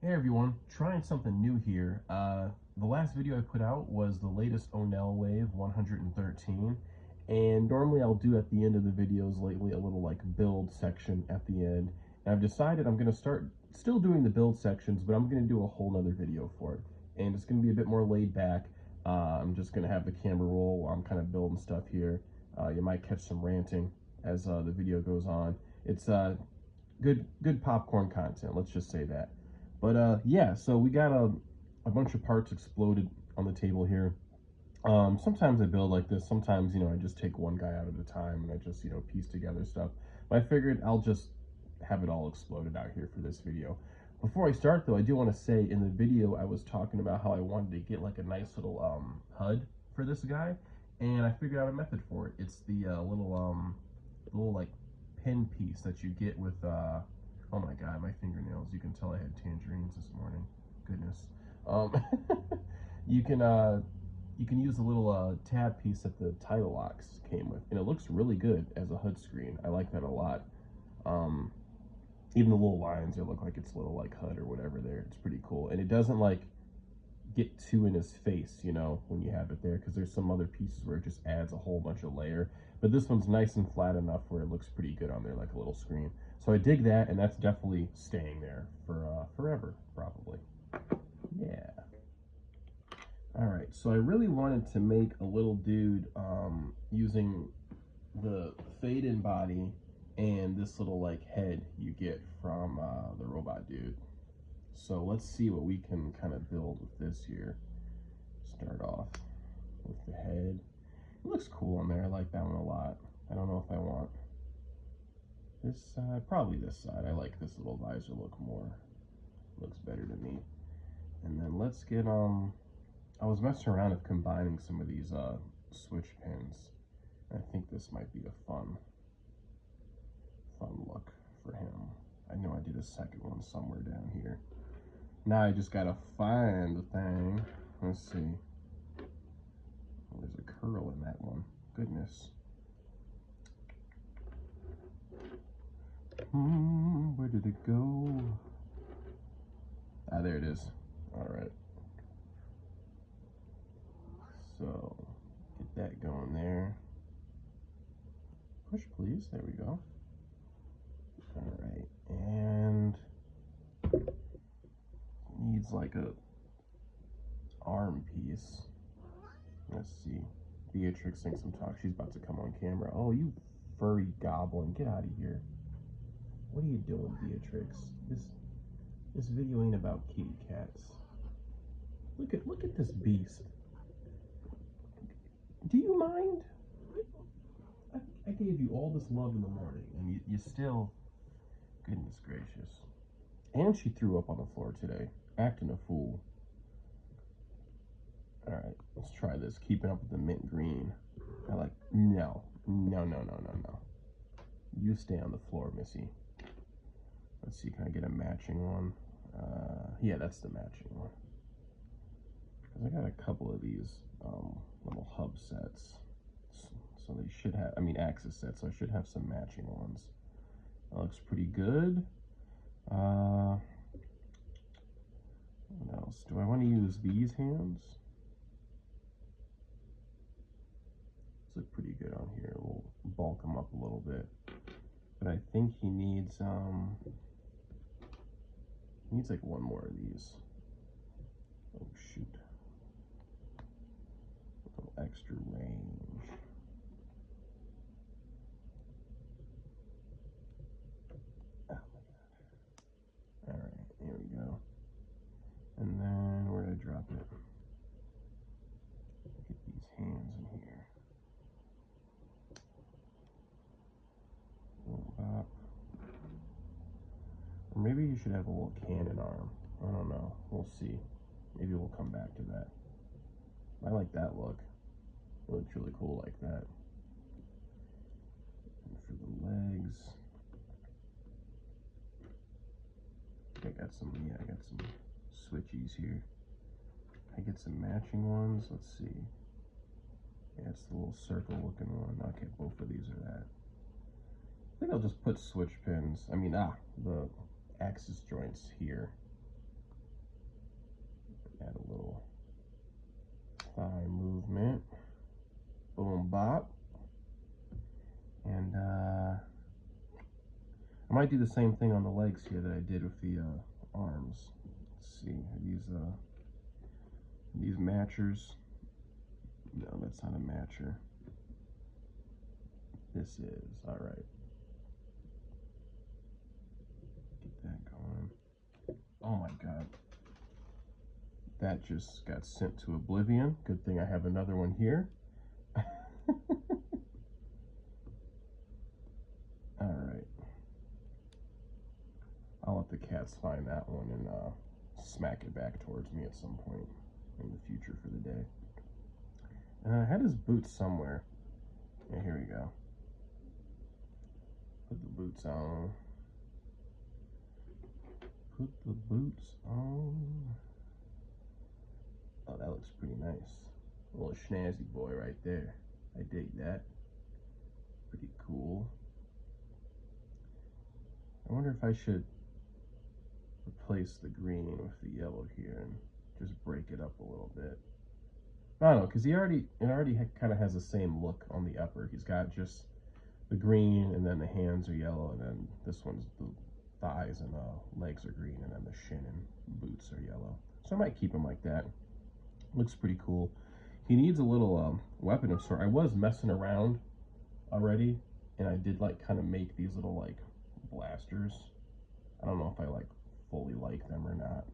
Hey everyone, trying something new here. The last video I put out was the latest Onell wave 113, and normally I'll do at the end of the videos lately a little like build section at the end. And I've decided I'm going to start still doing the build sections, but I'm going to do a whole nother video for it. And it's going to be a bit more laid back. I'm just going to have the camera roll while I'm kind of building stuff here. You might catch some ranting as the video goes on. It's good popcorn content, let's just say that. But yeah, so we got a bunch of parts exploded on the table here. Sometimes I build like this. Sometimes, I just take one guy out at a time and I just, piece together stuff. But I figured I'll just have it all exploded out here for this video. Before I start though, I do want to say in the video I was talking about how I wanted to get like a nice little HUD for this guy, and I figured out a method for it. It's the little like pin piece that you get with oh my god, my fingernails. You can tell I had tangerines this morning. Goodness. You can use a little tab piece that the title locks came with, and it looks really good as a HUD screen. I like that a lot. Even the little lines, they look like it's little like HUD or whatever there. It's pretty cool, and it doesn't like get too in his face, when you have it there, because there's some other pieces where it just adds a whole bunch of layer. But this one's nice and flat enough where it looks pretty good on there, like a little screen. So I dig that, and that's definitely staying there for forever, probably. Yeah. All right, so I really wanted to make a little dude using the fade-in body and this little like head you get from the robot dude. So let's see what we can kind of build with this here. Start off with the head. It looks cool on there. I like that one a lot. I don't know if I want this side. Probably this side. I like this little visor look more. Looks better to me. And then let's get I was messing around with combining some of these switch pins. I think this might be a fun look for him. I know I did a second one somewhere down here. Now I just gotta find the thing. Let's see. Oh, there's a curl in that one. Goodness. Where did it go? Ah, there it is. All right. So get that going there. Push, please. There we go. All right, and needs like a arm piece. Let's see. Beatrix thinks some talk. She's about to come on camera. Oh, you furry goblin, get out of here! What are you doing, Beatrix? This video ain't about kitty cats. Look at this beast. Do you mind? I gave you all this love in the morning, and you still. Goodness gracious. And she threw up on the floor today, acting a fool. All right, let's try this. Keeping up with the mint green. No. You stay on the floor, Missy. Let's see, can I get a matching one? Yeah, that's the matching one. Because I got a couple of these little hub sets. So they should have, axis sets, so I should have some matching ones. That looks pretty good. What else? Do I want to use these hands? These look pretty good on here. We'll bulk them up a little bit. But I think he needs like one more of these. Oh shoot. A little extra range. And then where did I drop it? Get these hands in here. Little bop. Or maybe you should have a little cannon arm. I don't know. We'll see. Maybe we'll come back to that. I like that look. It looks really cool like that. And for the legs, I got some switchies here. I get some matching ones. Let's see. Yeah, it's the little circle looking one. Okay, both of these are that. I think I'll just put switch pins. The axis joints here. Add a little thigh movement. Boom, bop. And I might do the same thing on the legs here that I did with the arms. Let's see, these matchers. No, that's not a matcher. This is, all right. Get that going. Oh my God. That just got sent to oblivion. Good thing I have another one here. All right. I'll let the cats find that one and smack it back towards me at some point in the future for the day. I had his boots somewhere. Yeah, here we go. Put the boots on. Put the boots on. Oh, that looks pretty nice. A little snazzy boy right there. I dig that. Pretty cool. I wonder if I should replace the green with the yellow here and just break it up a little bit. I don't know, because it already kind of has the same look on the upper. He's got just the green, and then the hands are yellow, and then this one's the thighs and legs are green, and then the shin and boots are yellow. So I might keep him like that. Looks pretty cool. He needs a little weapon of sort. I was messing around already, and I did like kind of make these little like blasters. I don't know if I like fully like them or not.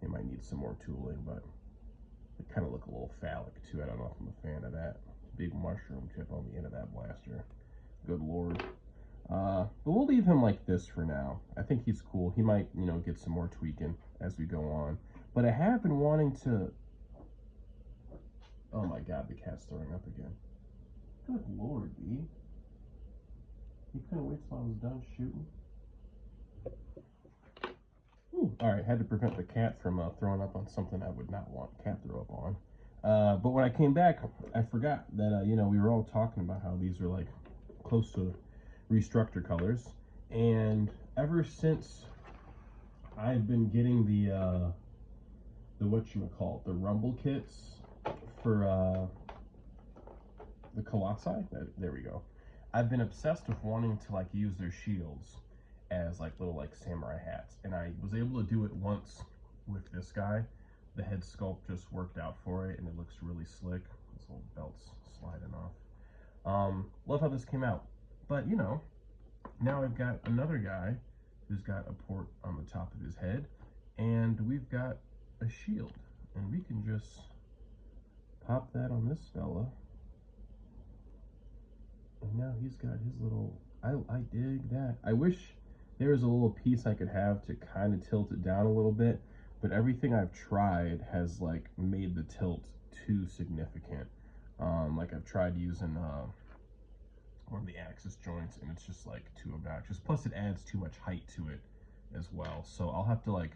They might need some more tooling, but they kind of look a little phallic too. I don't know if I'm a fan of that big mushroom tip on the end of that blaster. Good Lord. But we'll leave him like this for now. I think he's cool. He might, you know, get some more tweaking as we go on. But I have been wanting to... Oh my God, the cat's throwing up again. Good Lord, B. You couldn't wait till I was done shooting? Ooh, all right, had to prevent the cat from throwing up on something I would not want cat throw up on. But when I came back, I forgot that, you know, we were all talking about how these are like close to restructure colors. And ever since I've been getting the whatchamacallit, the rumble kits for the Colossi, there we go. I've been obsessed with wanting to like use their shields as like little like samurai hats, and I was able to do it once with this guy. The head sculpt just worked out for it, and it looks really slick. This little belt's sliding off. Love how this came out. But you know, now I've got another guy who's got a port on the top of his head, and we've got a shield, and we can just pop that on this fella, and now he's got his little, I dig that. I wish there was a little piece I could have to kind of tilt it down a little bit, but everything I've tried has like made the tilt too significant. Like I've tried using one of the axis joints, and it's just like too obnoxious. Plus it adds too much height to it as well. So I'll have to like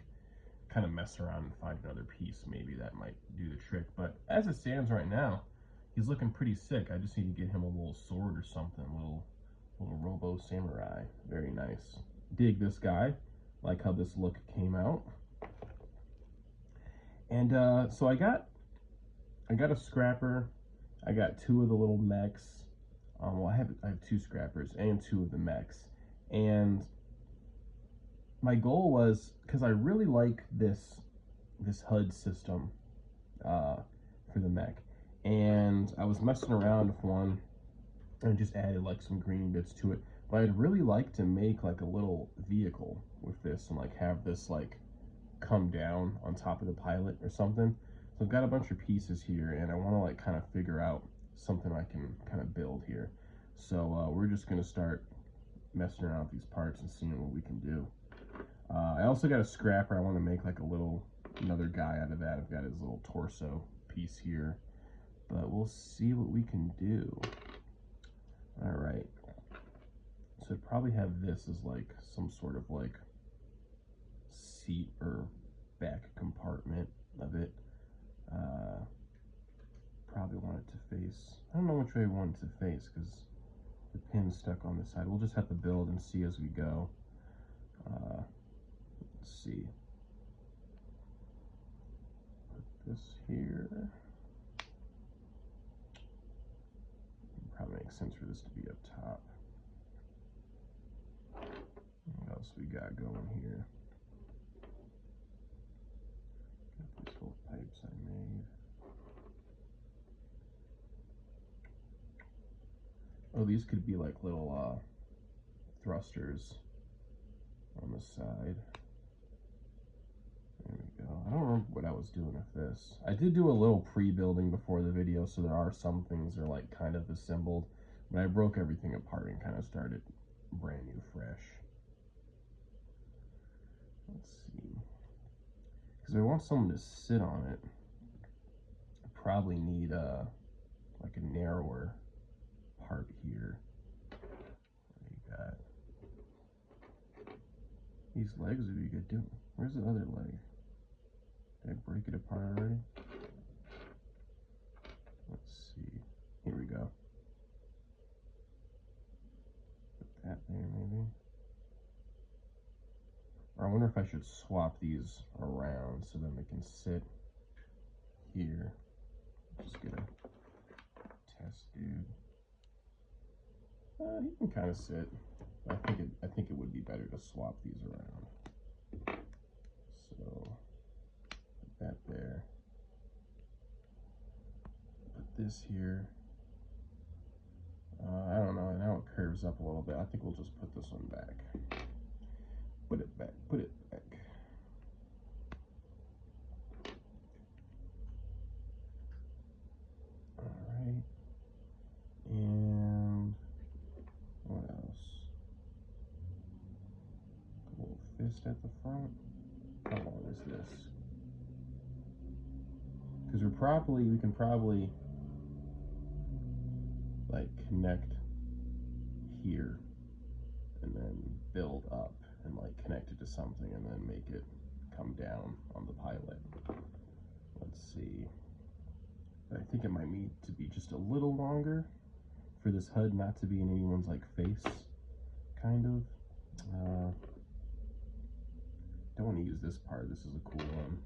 kind of mess around and find another piece. Maybe that might do the trick. But as it stands right now, he's looking pretty sick. I just need to get him a little sword or something, a little robo samurai. Very nice. Dig this guy. Like how this look came out. And so I got a scrapper. I got two of the little mechs. Well, I have two scrappers and two of the mechs. And my goal was, because I really like this HUD system for the mech, and I was messing around with one and just added like some green bits to it. But I'd really like to make like a little vehicle with this and like have this like come down on top of the pilot or something. So I've got a bunch of pieces here, and I want to like kind of figure out something I can kind of build here. So we're just gonna start messing around with these parts and seeing what we can do. I also got a scrapper. I want to make like another guy out of that. I've got his little torso piece here, but we'll see what we can do. All right, so I'd probably have this as like some sort of like seat or back compartment of it. Probably want it to face, I don't know which way I want it to face because the pin's stuck on this side. We'll just have to build and see as we go. Let's see. Put here. Probably makes sense for this to be up top. What else we got going here? Got these little pipes I made. Oh, these could be like little thrusters on the side. There we go. I don't remember what I was doing with this. I did do a little pre-building before the video, so there are some things that are like kind of assembled, but I broke everything apart and kind of started brand new, fresh. Let's see. Because I want someone to sit on it, I probably need like a narrower part here. What do you got? These legs would be good too. Where's the other leg? Did I break it apart already? Let's see. Here we go. Put that there maybe. Or I wonder if I should swap these around so then they can sit here. Just get a test dude. He can kind of sit. I think it would be better to swap these around. So put that there. Put this here. I don't know. Now it curves up a little bit. I think we'll just put this one back. Put it back. Put it back. All right. And what else? A little fist at the front. How long is this? Because we can probably like connect here and then build up and like connect it to something and then make it come down on the pilot. Let's see. I think it might need to be just a little longer for this HUD not to be in anyone's like face, kind of. Don't want to use this part. This is a cool one.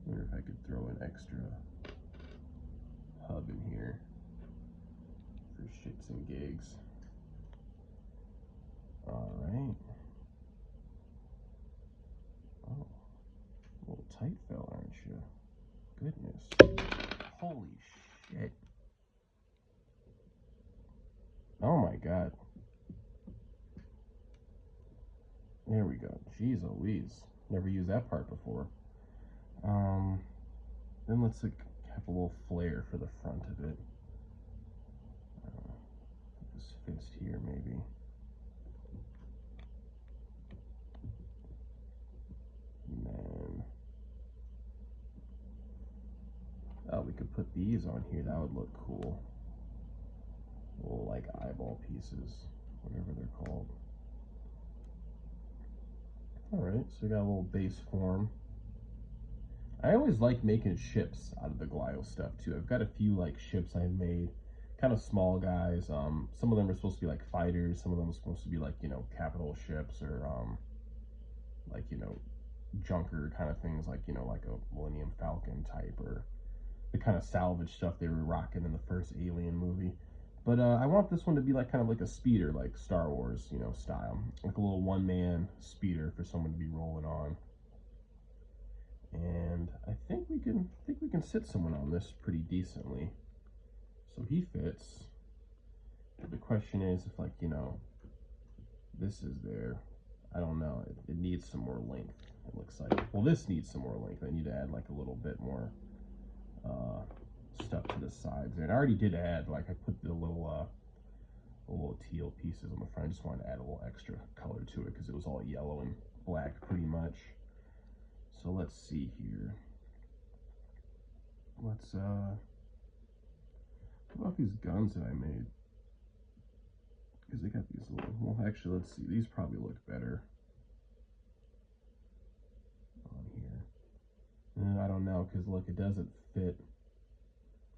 Wonder if I could throw an extra hub in here for shits and gigs. All right. Oh, a little tight fell, aren't you? Goodness. Holy shit. Oh my God. There we go. Jeez Louise. Never used that part before. Then let's like have a little flare for the front of it. Put this fist here maybe. And then, oh, we could put these on here. That would look cool. Little like eyeball pieces, whatever they're called. All right, so we got a little base form. I always like making ships out of the Glyos stuff too. I've got a few like ships I've made, kind of small guys. Some of them are supposed to be like fighters. Some of them are supposed to be like, you know, capital ships or like, you know, junker kind of things, like, you know, like a Millennium Falcon type, or the kind of salvage stuff they were rocking in the first Alien movie. But I want this one to be like kind of like a speeder, like Star Wars, you know, style, like a little one-man speeder for someone to be rolling on. And I think we can sit someone on this pretty decently. So he fits. The question is if, like, you know, this is there. I don't know. It needs some more length. It looks like. Well, this needs some more length. I need to add like a little bit more stuff to the sides there. And I already did add, like, I put the little teal pieces on the front. I just wanted to add a little extra color to it because it was all yellow and black pretty much. So let's see here. Let's what about these guns that I made? Because they got these little, well, actually, let's see. These probably look better on here. And I don't know, because look, it doesn't fit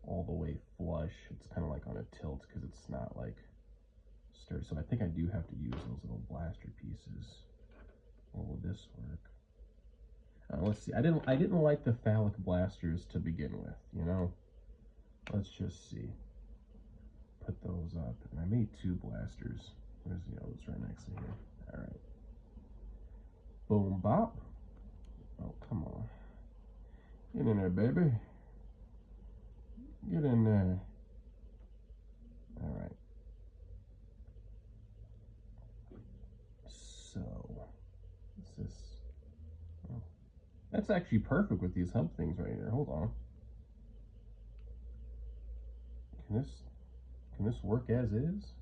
all the way flush. It's kind of like on a tilt because it's not like stir. So I think I do have to use those little blaster pieces. Or will this work? Let's see. I didn't like the phallic blasters to begin with, you know? Let's just see. Put those up. And I made 2 blasters. Where's the others? Right next to here. Alright. Boom bop. Oh, come on. Get in there, baby. Get in there. Alright. So, what's this? Oh, that's actually perfect with these hub things right here. Hold on. Can this work as is?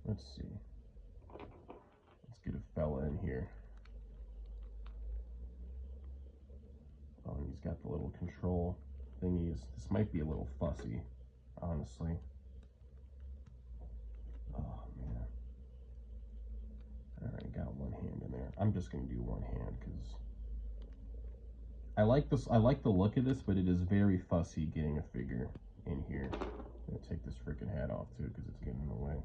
Let's see. Let's get a fella in here. Oh, and he's got the little control thingies. This might be a little fussy, honestly. Oh, man. Alright, got one hand in there. I'm just going to do one hand because I like this. I like the look of this, but it is very fussy getting a figure in here. I'm going to take this freaking hat off too because it's getting in the way.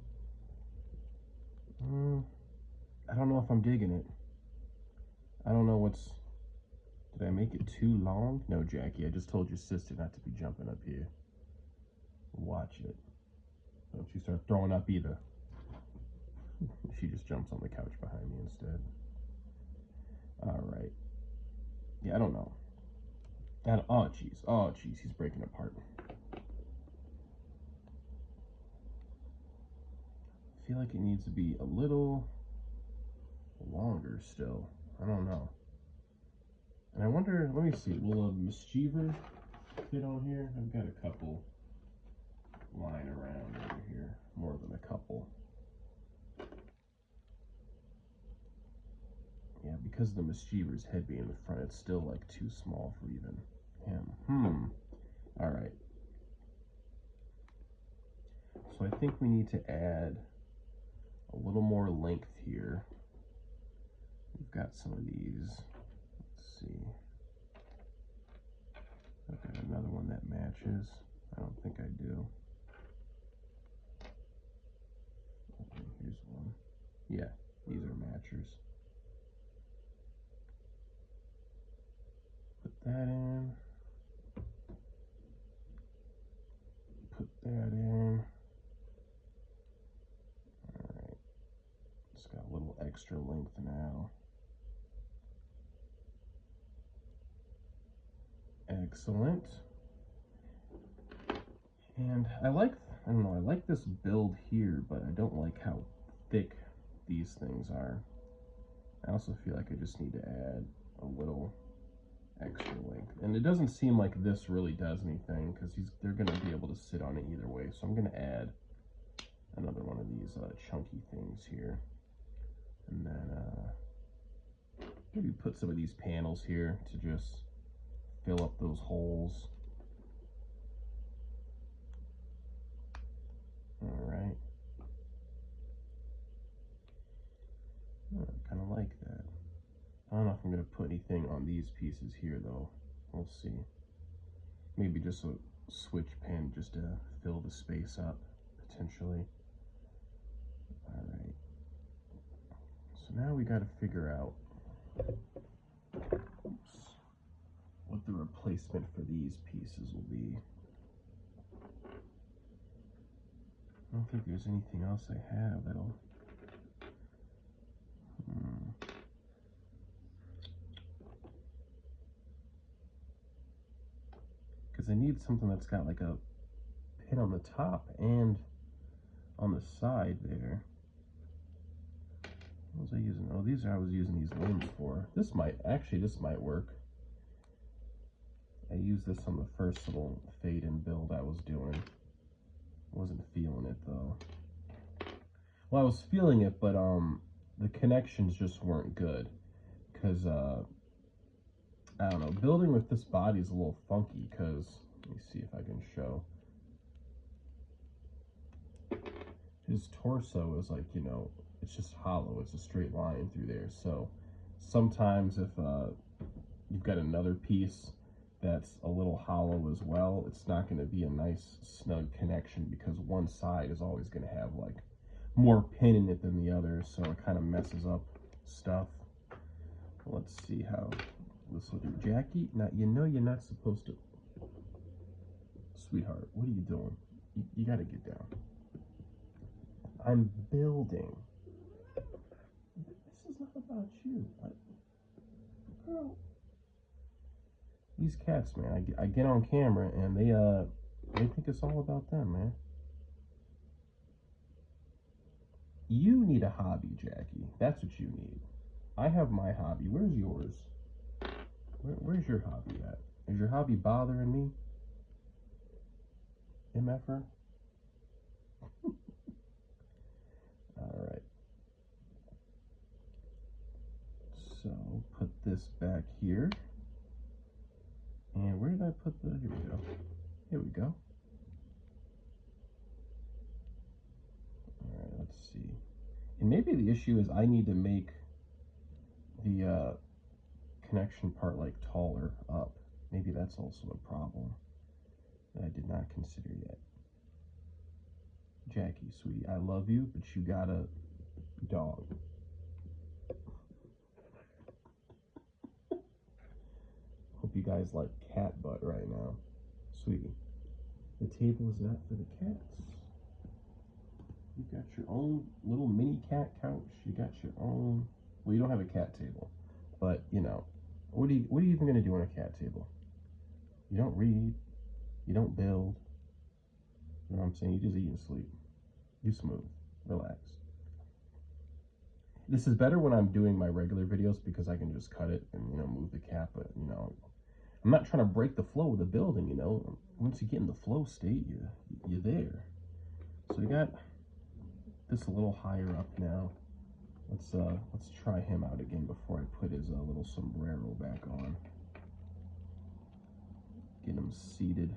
I don't know if I'm digging it. I don't know what's... Did I make it too long? No, Jackie, I just told your sister not to be jumping up here. Watch it. Don't you start throwing up either. She just jumps on the couch behind me instead. Alright. Yeah, I don't know. Oh, jeez. Oh, jeez, he's breaking apart. I feel like it needs to be a little longer still. I don't know. And I wonder, let me see, will a mischievous fit on here? I've got a couple lying around over here, more than a couple. Yeah, because of the mischievous head being in the front, it's still like too small for even him. All right. So I think we need to add a little more length here. We've got some of these. Let's see. I've got another one that matches. I don't think I do. Okay, here's one. Yeah, these are matchers. Put that in. Put that in. Alright. It's got a little extra length now. Excellent. And I don't know, I like this build here, but I don't like how thick these things are. I also feel like I just need to add a little extra length. And it doesn't seem like this really does anything because they're going to be able to sit on it either way. So I'm going to add another one of these chunky things here. And then maybe put some of these panels here to just fill up those holes. All right. Oh, I kind of like that. I don't know if I'm going to put anything on these pieces here, though. We'll see. Maybe just a switch pin just to fill the space up, potentially. All right. So now we got to figure out what the replacement for these pieces will be. I don't think there's anything else I have that'll... Because I need something that's got like a pin on the top and on the side there. What was I using? Oh, I was using these limbs for. This might work. I used this on the first little fade-in build I was doing. Wasn't feeling it though. Well, I was feeling it, but the connections just weren't good. Because I don't know, building with this body is a little funky because, let me see if I can show. His torso is like, you know, it's just hollow. It's a straight line through there. So sometimes if you've got another piece that's a little hollow as well, it's not going to be a nice snug connection because one side is always going to have like more pin in it than the others, so it kind of messes up stuff. Let's see how this will do. Jackie, now you know you're not supposed to. Sweetheart, what are you doing? You gotta get down. I'm building. This is not about you. Girl. These cats, man, I get on camera and they think it's all about them, man. You need a hobby, Jackie. That's what you need. I have my hobby. Where's yours? Where's your hobby at? Is your hobby bothering me? MFer? Alright. So, put this back here. And where did I put the... Here we go. Here we go. Alright, let's see. And maybe the issue is I need to make the connection part like taller up. Maybe that's also a problem that I did not consider yet. Jackie, sweetie, I love you, but you got a dog. Hope you guys like cat butt right now. Sweetie, the table is not for the cats. You got your own little mini cat couch. You got your own, well, you don't have a cat table, but you know, what are you even gonna do on a cat table? You don't read, you don't build, you know what I'm saying? You just eat and sleep. You smooth, relax. This is better when I'm doing my regular videos because I can just cut it and, you know, move the cat, but you know, I'm not trying to break the flow of the building, you know. Once you get in the flow state, you're there. So we got this a little higher up now. Let's try him out again before I put his little sombrero back on. Get him seated.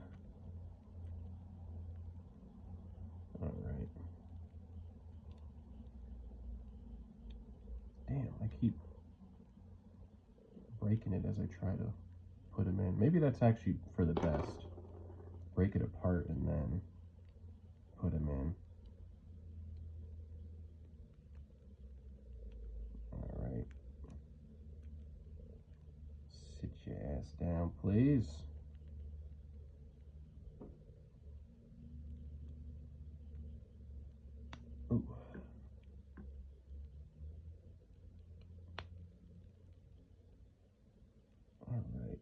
All right. Damn, I keep breaking it as I try to put him in. Maybe that's actually for the best. Break it apart and then put him in. All right. Sit your ass down, please. Ooh. All right.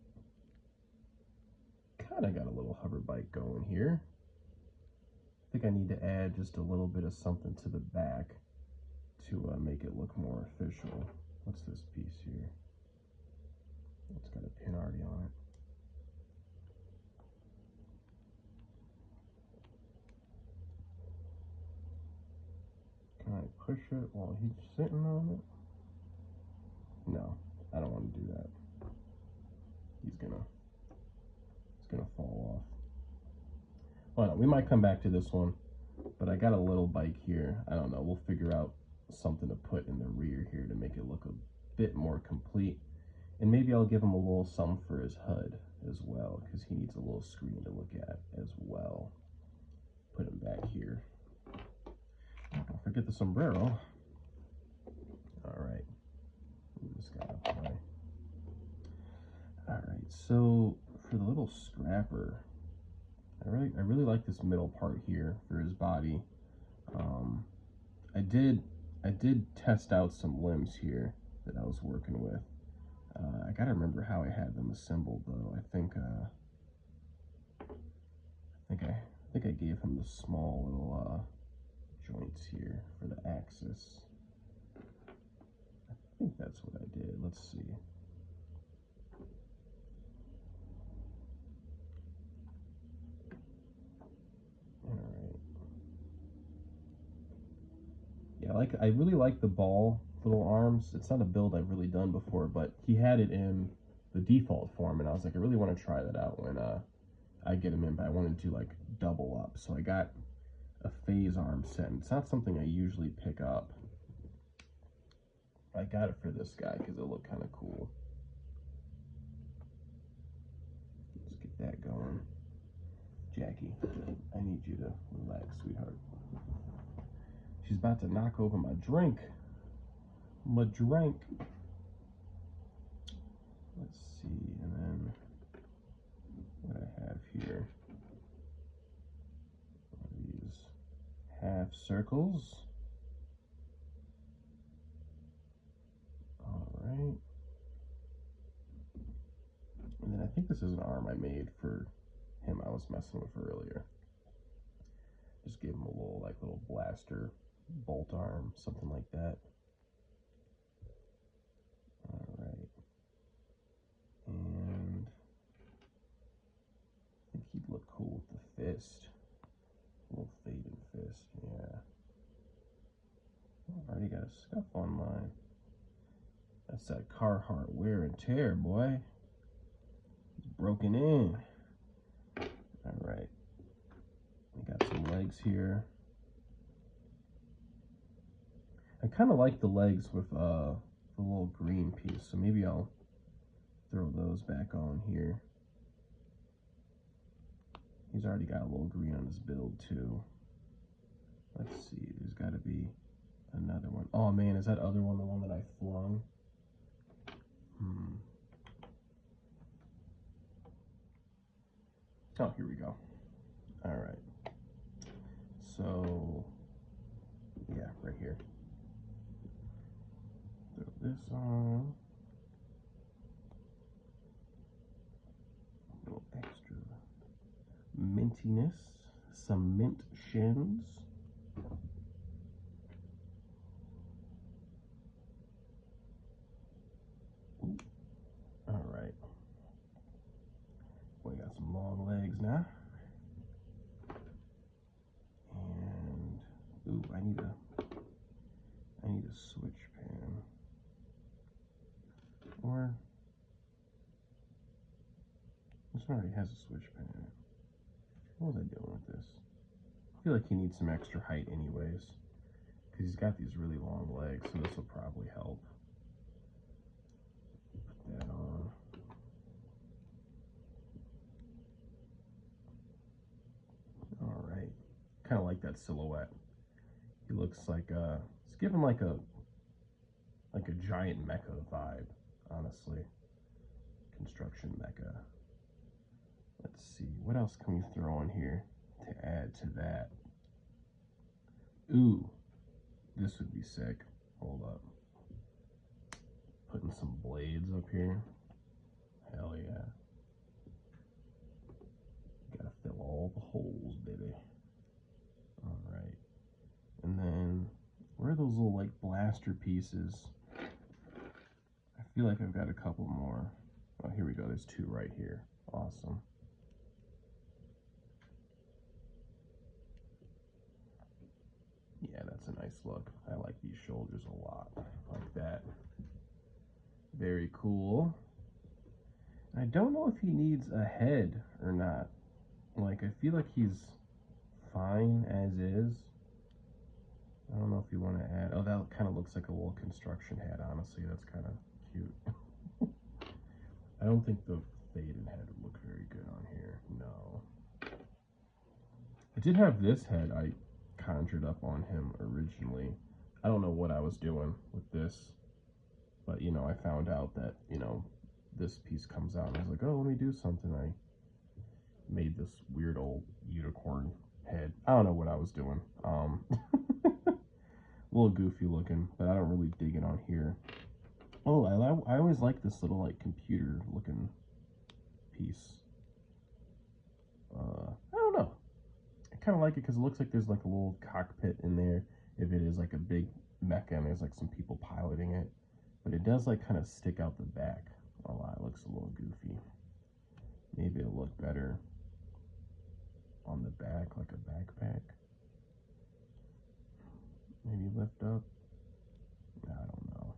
Kind of got a little hover bike going here. I think I need to add just a little bit of something to the back to make it look more official. What's this piece here? It's got a pin already on it. Can I push it while he's sitting on it? No, I don't want to do that. It's gonna fall off. Well, no, we might come back to this one, but I got a little bike here. I don't know, we'll figure out something to put in the rear here to make it look a bit more complete. And maybe I'll give him a little something for his HUD as well, because he needs a little screen to look at as well. Put him back here. Don't forget the sombrero. All right, move this guy out the way. All right, so for the little scrapper, I really like this middle part here for his body. I did test out some limbs here that I was working with. I gotta remember how I had them assembled though. I think I gave him the small little joints here for the axis. I think that's what I did. Let's see. Alright. Yeah, I really like the ball little arms. It's not a build I've really done before, but he had it in the default form, and I was like, I really want to try that out when I get him in, but I wanted to like double up. So I got a phase arm set, and it's not something I usually pick up. I got it for this guy because it looked kind of cool. Let's get that going. Jackie, I need you to relax, sweetheart. She's about to knock over my drink. My drink. Let's see, and then what I have here. These half circles. All right. And then I think this is an arm I made for him I was messing with earlier. Just gave him a little blaster bolt arm, something like that. All right. And I think he'd look cool with the fist. A little faded fist, yeah. I've already got a scuff on mine. That's that Carhartt wear and tear, boy. It's broken in. All right. We got some legs here. I kind of like the legs with the little green piece, so maybe I'll throw those back on here. He's already got a little green on his build too. Let's see, there's got to be another one. Oh man, is that other one the one that I flung? Oh, here we go. All right. So, yeah, right here. Throw this on. A little extra mintiness. Some mint shins. Ooh. All right. We got some long legs now. And ooh, I need a switch pan. Or this one already has a switch pan in it. What was I doing with this? I feel like he needs some extra height anyways, because he's got these really long legs, so this will probably help. Put that on. All right. Kind of like that silhouette. He looks like it's giving like a giant mecha vibe, honestly. Construction mecha. Let's see, what else can we throw in here to add to that? Ooh, this would be sick. Hold up. Putting some blades up here. Hell yeah. Gotta fill all the holes, baby. All right. And then, where are those little like blaster pieces? I feel like I've got a couple more. Oh, here we go. There's two right here. Awesome. Yeah, that's a nice look. I like these shoulders a lot. Like that. Very cool. I don't know if he needs a head or not. Like, I feel like he's fine as is. I don't know if you want to add... Oh, that kind of looks like a little construction hat, honestly. That's kind of cute. I don't think the faded head would look very good on here. No. I did have this head I conjured up on him originally. I don't know what I was doing with this. But, you know, I found out that, you know, this piece comes out. And I was like, oh, let me do something. I made this weird old unicorn head. I don't know what I was doing. A little goofy looking, but I don't really dig it on here. Oh, I always like this little, like, computer looking piece. I don't know. I kind of like it because it looks like there's, like, a little cockpit in there. If it is, like, a big mecha and there's, like, some people piloting it. But it does, like, kind of stick out the back a lot. It looks a little goofy. Maybe it'll look better on the back, like a backpack. Maybe lift up. I don't know.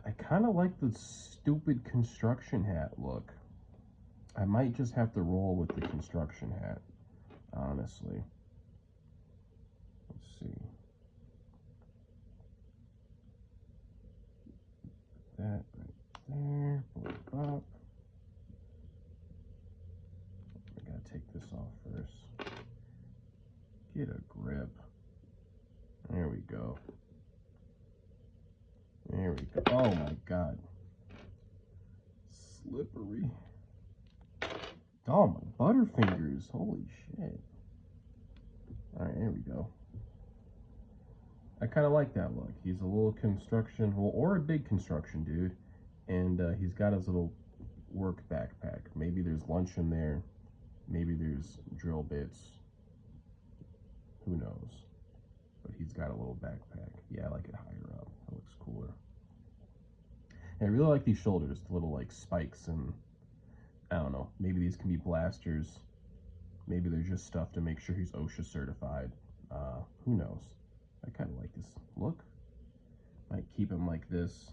I kind of like the stupid construction hat look. I might just have to roll with the construction hat, honestly. Let's see. That right there. Pull it up. I gotta take this off first. Get a grip. There we go. There we go. Oh my God. Slippery. Oh, my butterfingers. Holy shit. Alright, there we go. I kind of like that look. He's a little construction, well, or a big construction dude. And he's got his little work backpack. Maybe there's lunch in there. Maybe there's drill bits. Who knows? But he's got a little backpack. Yeah, I like it higher up. It looks cooler. And I really like these shoulders, the little like spikes, and I don't know, maybe these can be blasters. Maybe they're just stuff to make sure he's OSHA certified. Who knows? I kind of like this look. Might keep him like this.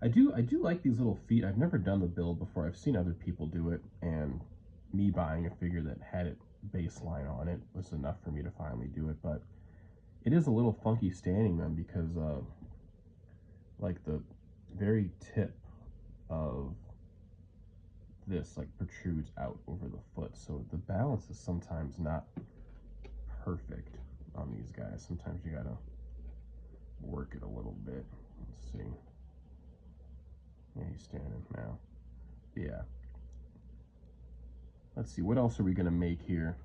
I do like these little feet. I've never done the build before. I've seen other people do it, and me buying a figure that had it baseline on it was enough for me to finally do it. But it is a little funky standing them because like the very tip of this like protrudes out over the foot, so the balance is sometimes not perfect on these guys. Sometimes you gotta work it a little bit. Let's see. Yeah, he's standing now. Yeah. Let's see, what else are we gonna make here?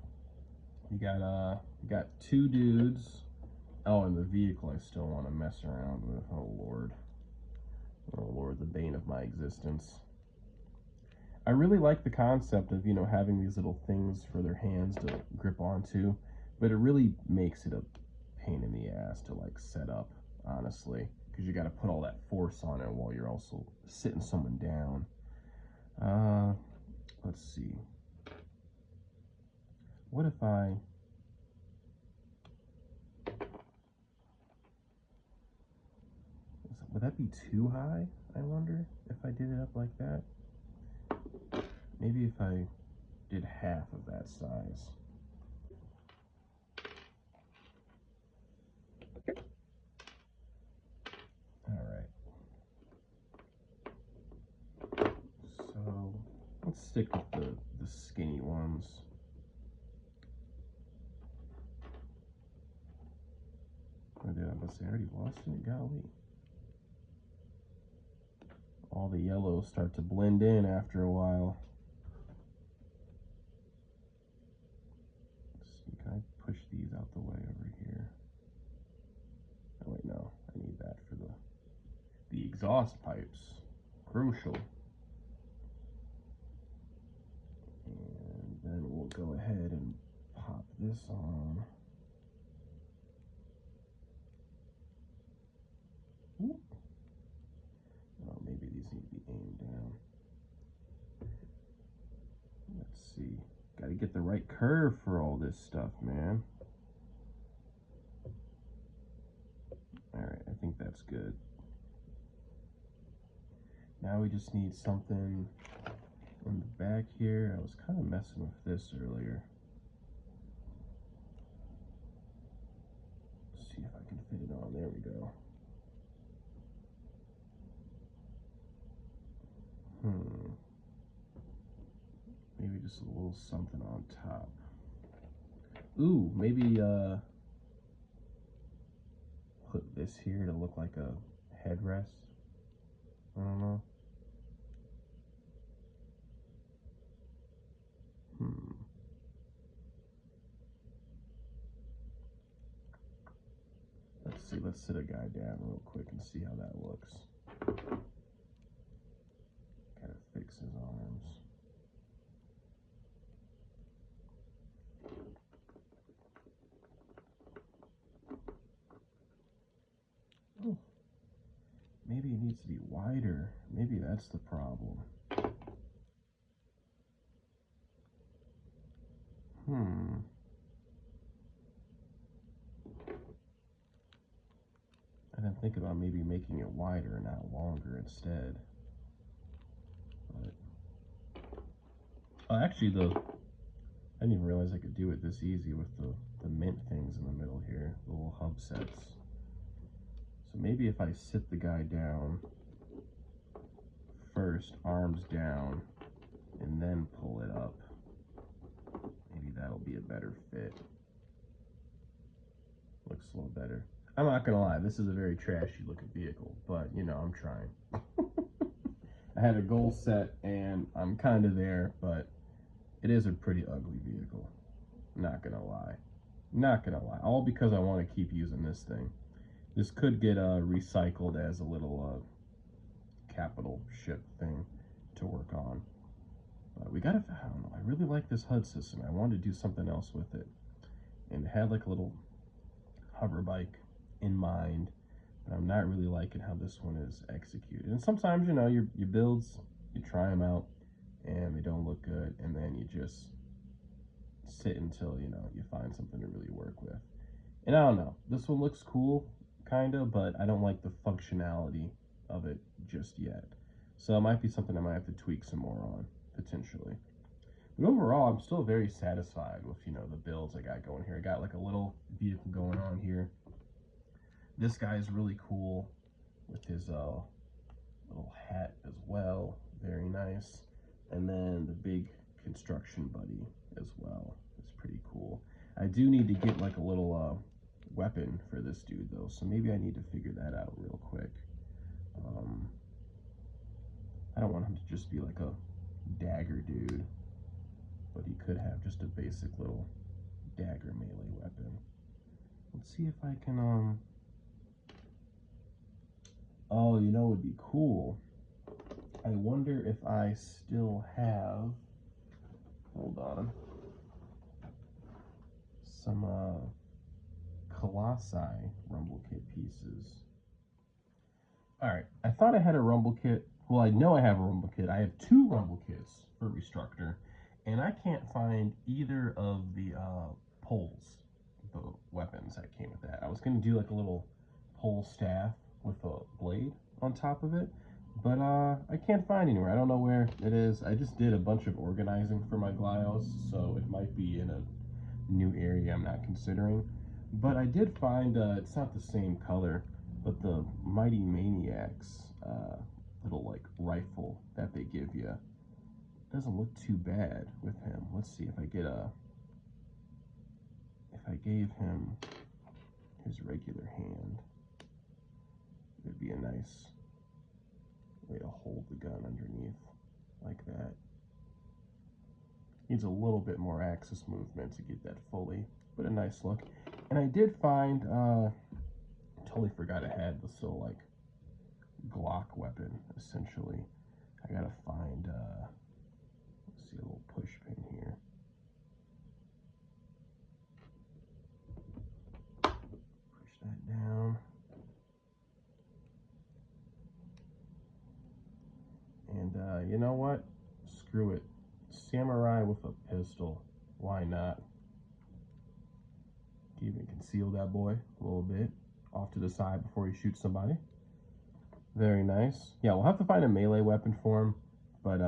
You got two dudes. Oh, and the vehicle I still want to mess around with. Oh Lord. Oh Lord, the bane of my existence. I really like the concept of, you know, having these little things for their hands to grip onto, but it really makes it a pain in the ass to like set up, honestly, because you got to put all that force on it while you're also sitting someone down. Let's see. What if would that be too high? I wonder if I did it up like that. Maybe if I did half of that size. Alright. So let's stick with the skinny ones. Or did I say I already lost it? Golly. All the yellows start to blend in after a while. Let's see, can I push these out the way over here? Oh wait, no, I need that for the exhaust pipes. Crucial. And then we'll go ahead and pop this on. Ooh. Oh, maybe these need to be aimed down. Let's see. Got to get the right curve for all this stuff, man. Alright, I think that's good. Now we just need something in the back here. I was kind of messing with this earlier. Let's see if I can fit it on. There we go. Maybe just a little something on top. Ooh, maybe put this here to look like a headrest. I don't know. Let's see, let's sit a guy down real quick and see how that looks. Kind of fix his arms. Oh, maybe it needs to be wider. Maybe that's the problem. I didn't think about maybe making it wider, not longer instead. But actually, I didn't even realize I could do it this easy with the mint things in the middle here, the little hub sets. So maybe if I sit the guy down first, arms down, and then pull it up, maybe that'll be a better fit. looks a little better. I'm not gonna lie, this is a very trashy looking vehicle, but you know, I'm trying. I had a goal set and I'm kind of there, but it is a pretty ugly vehicle. Not gonna lie. Not gonna lie. All because I want to keep using this thing. This could get recycled as a little capital ship thing to work on. But we gotta, I don't know, I really like this HUD system. I wanted to do something else with it. And it had like a little hover bike in mind, but I'm not really liking how this one is executed. And sometimes, you know, your builds, you try them out and they don't look good, and then you just sit until, you know, you find something to really work with. And I don't know, this one looks cool, kind of, but I don't like the functionality of it just yet. So it might be something I might have to tweak some more on, potentially. But overall, I'm still very satisfied with, you know, the builds I got going here. I got like a little vehicle going on here. This guy is really cool with his little hat as well. Very nice. And then the big construction buddy as well. It's pretty cool. I do need to get like a little weapon for this dude though, so maybe I need to figure that out real quick. I don't want him to just be like a dagger dude, but he could have just a basic little dagger melee weapon. Let's see if I can oh, you know what would be cool? I wonder if I still have, hold on, some Colossi rumble kit pieces. All right, I thought I had a rumble kit. Well, I know I have a rumble kit. I have 2 rumble kits for Restructor, and I can't find either of the poles, the weapons that came with that. I was gonna do like a little pole staff with a blade on top of it, but I can't find anywhere. I don't know where it is. I just did a bunch of organizing for my Glyos, so it might be in a new area I'm not considering. But I did find, it's not the same color, but the Mighty Maniacs little like rifle that they give you doesn't look too bad with him. Let's see if I get if I gave him his regular hand, it'd be a nice way to hold the gun underneath like that. Needs a little bit more axis movement to get that fully, but a nice look. And I did find, totally forgot I had this little like Glock weapon, essentially. I gotta find, let's see, a little push pin here. Push that down. And you know what? Screw it. Samurai with a pistol. Why not? Even conceal that boy a little bit off to the side before he shoots somebody. Very nice. Yeah, we'll have to find a melee weapon for him, but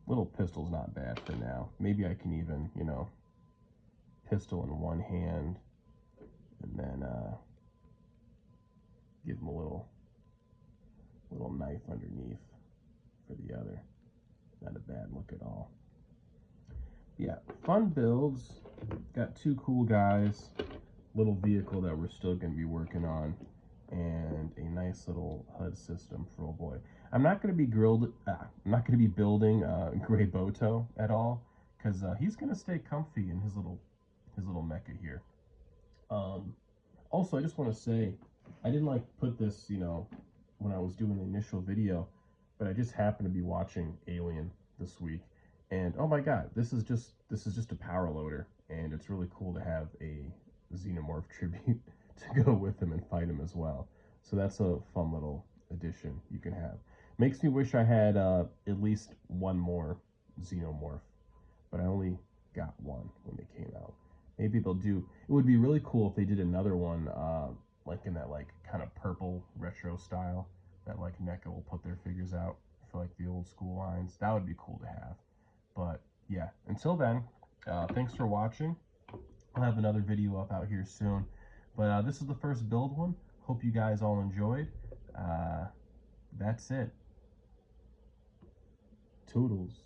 little pistol's not bad for now. Maybe I can even, you know, pistol in one hand and then give him a little knife underneath for the other. Not a bad look at all. Yeah, fun builds. Got 2 cool guys, little vehicle that we're still going to be working on, and a nice little HUD system for old boy. I'm not going to be building Gray Boto at all, because he's going to stay comfy in his little mecha here. Also, I just want to say, I didn't like put this, you know, when I was doing the initial video, but I just happened to be watching Alien this week, and oh my god, this is just a power loader, and it's really cool to have a Xenomorph tribute to go with him and fight him as well. So that's a fun little addition you can have. Makes me wish I had at least one more Xenomorph, but I only got one when they came out. Maybe they'll do, it would be really cool if they did another one like in that like kind of purple retro style that like NECA will put their figures out for like the old school lines. That would be cool to have. But yeah, until then, thanks for watching. I'll have another video up out here soon. But this is the first build one. Hope you guys all enjoyed. That's it. Toodles.